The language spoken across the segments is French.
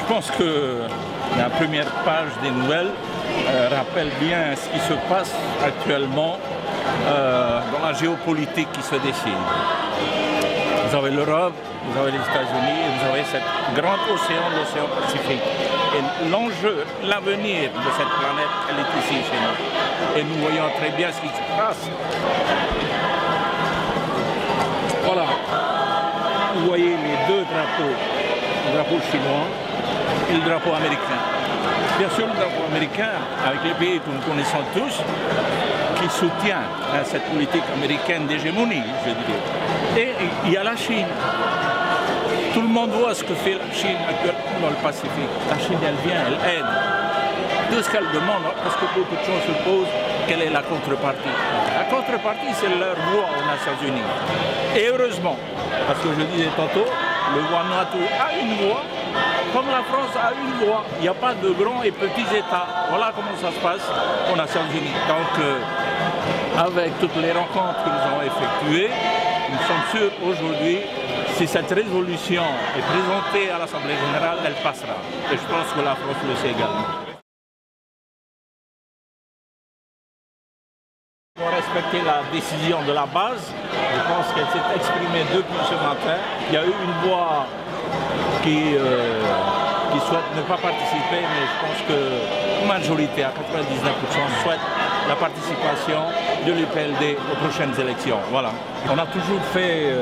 Je pense que la première page des nouvelles rappelle bien ce qui se passe actuellement dans la géopolitique qui se dessine. Vous avez l'Europe, vous avez les États-Unis, et vous avez cet grand océan, l'océan Pacifique. Et l'enjeu, l'avenir de cette planète, elle est ici chez nous. Et nous voyons très bien ce qui se passe. Voilà. Vous voyez les deux drapeaux, le drapeau chinois et le drapeau américain. Bien sûr, le drapeau américain, avec les pays que nous connaissons tous, qui soutient cette politique américaine d'hégémonie, je dirais. Et il y a la Chine. Tout le monde voit ce que fait la Chine actuellement dans le Pacifique. La Chine, elle vient, elle aide. Tout ce qu'elle demande, parce que beaucoup de gens se posent, quelle est la contrepartie? La contrepartie, c'est leur voix aux Nations Unies. Et heureusement, parce que je disais tantôt, le Vanuatu a une voix, comme la France a une voix. Il n'y a pas de grands et petits États. Voilà comment ça se passe aux Nations Unies. Donc, avec toutes les rencontres que nous avons effectuées, nous sommes sûrs aujourd'hui, si cette résolution est présentée à l'Assemblée générale, elle passera. Et je pense que la France le sait également. Pour respecter la décision de la base, je pense qu'elle s'est exprimée depuis ce matin. Il y a eu une voix qui souhaite ne pas participer, mais je pense que la majorité, à 99%, souhaite la participation de l'UPLD aux prochaines élections. Voilà. On a toujours fait,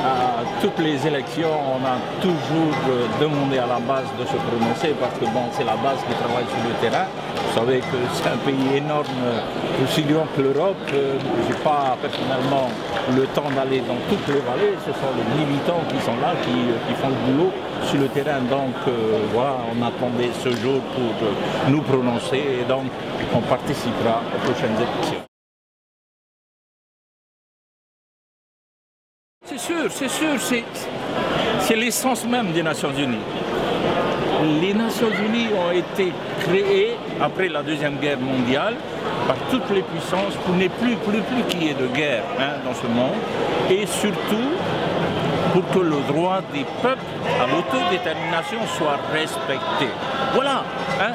à toutes les élections, on a toujours demandé à la base de se prononcer parce que bon, c'est la base qui travaille sur le terrain. Vous savez que c'est un pays énorme, aussi grand que l'Europe. Je n'ai pas personnellement le temps d'aller dans toutes les vallées. Ce sont les militants qui sont là, qui font le boulot sur le terrain. Donc voilà, on attendait ce jour pour nous prononcer et donc on participera aux prochaines élections. C'est sûr, c'est l'essence même des Nations Unies. Les Nations Unies ont été créées après la Deuxième Guerre mondiale par toutes les puissances pour ne plus qu'il y ait de guerre dans ce monde et surtout pour que le droit des peuples à l'autodétermination soit respecté. Voilà,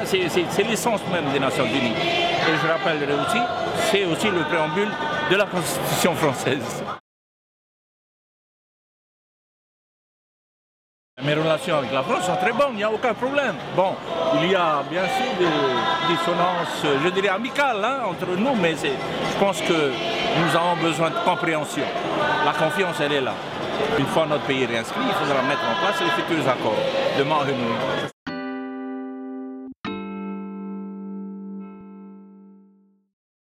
c'est l'essence même des Nations Unies. Et je rappellerai aussi, c'est aussi le préambule de la Constitution française. Mes relations avec la France sont très bonnes, il n'y a aucun problème. Bon, il y a bien sûr des dissonances, je dirais amicales entre nous, mais je pense que nous avons besoin de compréhension. La confiance, elle est là. Une fois notre pays réinscrit, il faudra mettre en place les futurs accords de Mahanou.